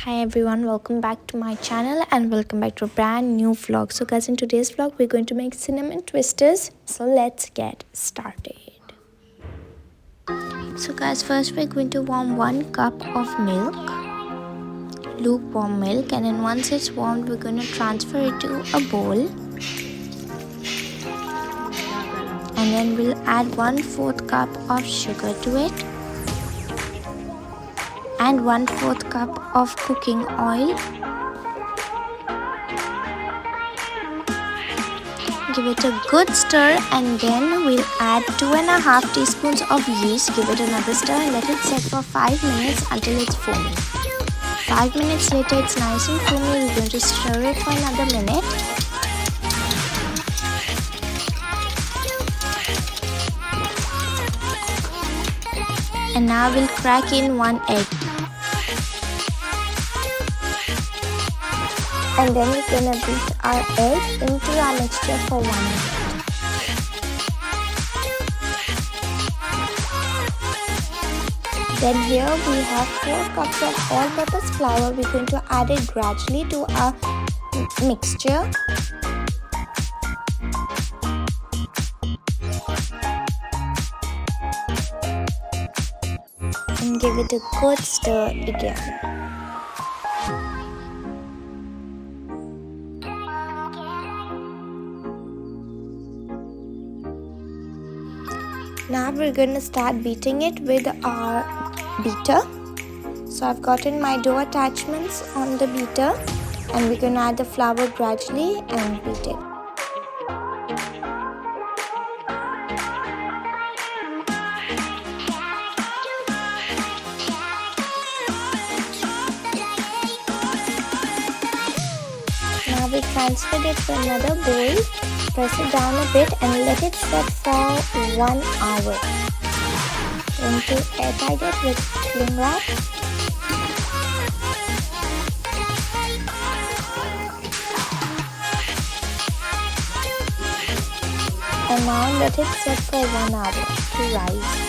Hi everyone, welcome back to my channel and welcome back to a brand new vlog. So guys, in today's vlog we're going to make cinnamon twisters. So let's get started. So guys, first we're going to warm 1 cup of milk, lukewarm milk, and then once it's warmed we're going to transfer it to a bowl. And then we'll add 1/4 cup of sugar to it. And 1/4 cup of cooking oil. Give it a good stir and then we'll add 2.5 teaspoons of yeast. Give it another stir and let it set for 5 minutes until it's foamy. 5 minutes later it's nice and foamy. We're going to stir it for another minute. And now we'll crack in 1 egg. And then we're gonna beat our egg into our mixture for 1 minute. Then here we have 4 cups of all-purpose flour. We're going to add it gradually to our mixture. And give it a good stir again. Now we're going to start beating it with our beater. So I've gotten my dough attachments on the beater and we're going to add the flour gradually and beat it. Now we transferred it to another bowl. Press it down a bit and let it set for 1 hour. Going to airtight it with cling wrap. And now let it set for 1 hour to rise.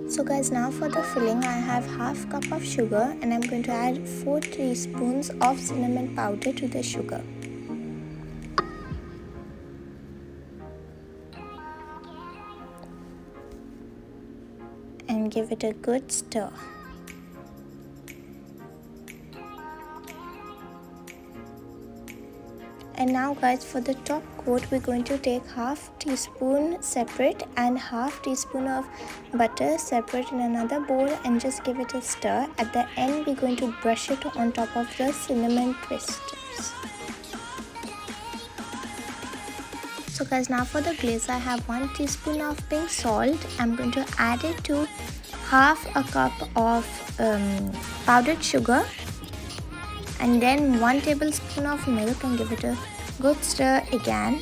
So guys, now for the filling I have 1/2 cup of sugar and I'm going to add 4 teaspoons of cinnamon powder to the sugar. And give it a good stir. And now guys, for the top coat we're going to take 1/2 teaspoon separate and 1/2 teaspoon of butter separate in another bowl and just give it a stir. At the end we're going to brush it on top of the cinnamon twisters. So guys, now for the glaze I have 1 teaspoon of pink salt. I'm going to add it to 1/2 cup of powdered sugar. And then 1 tablespoon of milk and give it a good stir again.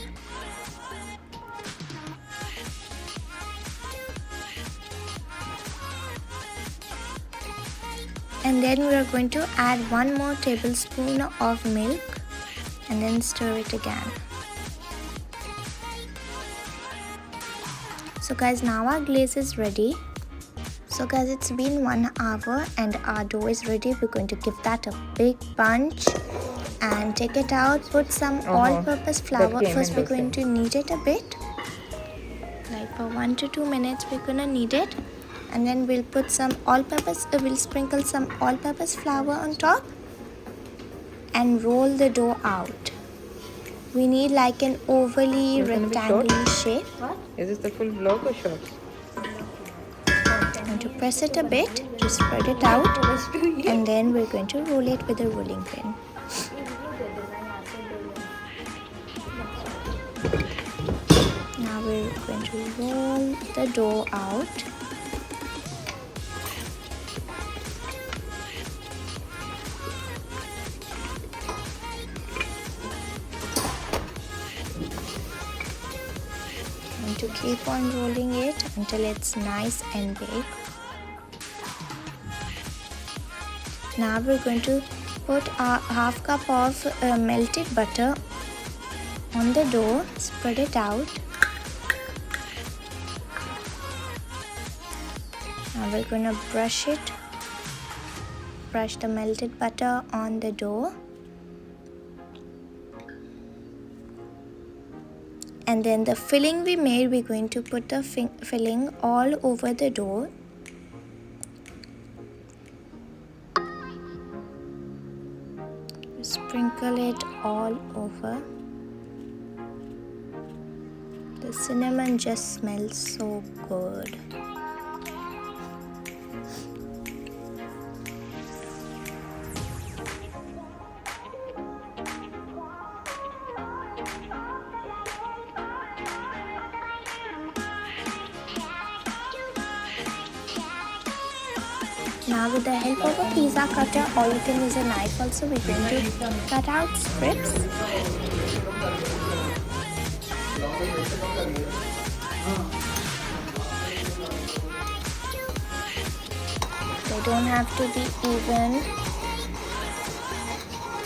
And then we are going to add 1 more tablespoon of milk and then stir it again. So guys, now our glaze is ready. So guys, it's been 1 hour and our dough is ready. We're going to give that a big punch and take it out. Put some all-purpose flour. First we're going to knead it a bit. Like for 1 to 2 minutes we're gonna knead it. And then we'll put some all-purpose, we'll sprinkle some all-purpose flour on top. And roll the dough out. We need like an overly rectangular shape. What? Is this the full vlog or short? To press it a bit to spread it out, and then we're going to roll it with a rolling pin. Now we're going to roll the dough out. And to keep on rolling it until it's nice and big. Now we're going to put a half cup of melted butter on the dough, spread it out. Now we're going to brush the melted butter on the dough. And then the filling we made, we're going to put the filling all over the dough. Sprinkle it all over. The cinnamon just smells so good. Now with the help of a pizza cutter, or you can use a knife also, we're going to cut out strips. They don't have to be even.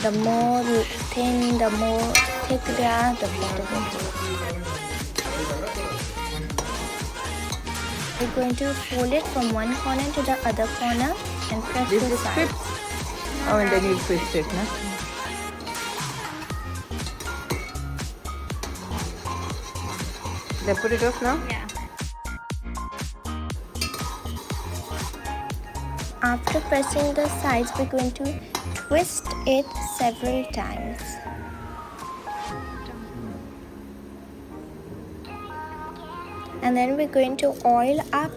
The more thin, the more thick they are, the better it is. We're going to fold it from one corner to the other corner and press the sides. Oh, and then you twist it, no? Then put it off now? Yeah. After pressing the sides, we're going to twist it several times. And then we're going to oil our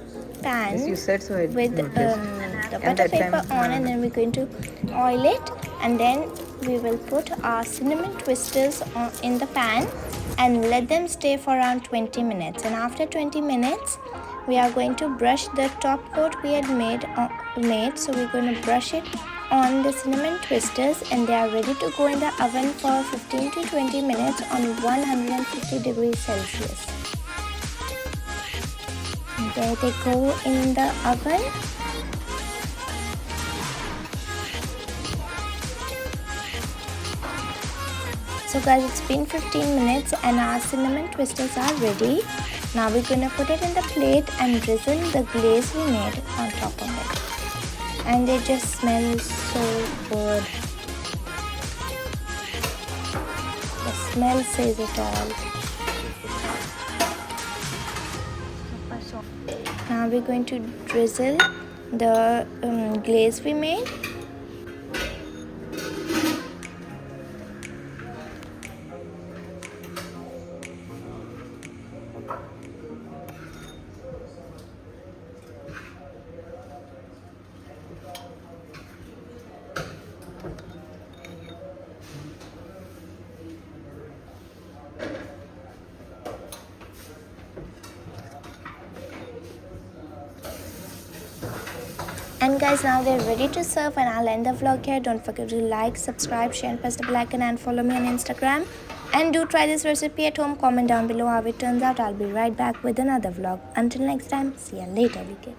pan Yes, you said so. with the butter paper on, and then we're going to oil it, and then we will put our cinnamon twisters in the pan and let them stay for around 20 minutes. And after 20 minutes, we are going to brush the top coat we had made. So we're going to brush it on the cinnamon twisters, and they are ready to go in the oven for 15 to 20 minutes on 150 degrees Celsius. There they go in the oven. So guys, it's been 15 minutes and our cinnamon twisters are ready. Now we're going to put it in the plate and drizzle the glaze we made on top of it. And they just smell so good. The smell says it all. Now we're going to drizzle the glaze we made. And guys, now they're ready to serve, and I'll end the vlog here. Don't forget to like, subscribe, share and press the bell icon, and follow me on Instagram. And do try this recipe at home. Comment down below how it turns out. I'll be right back with another vlog. Until next time, see you later, wicked.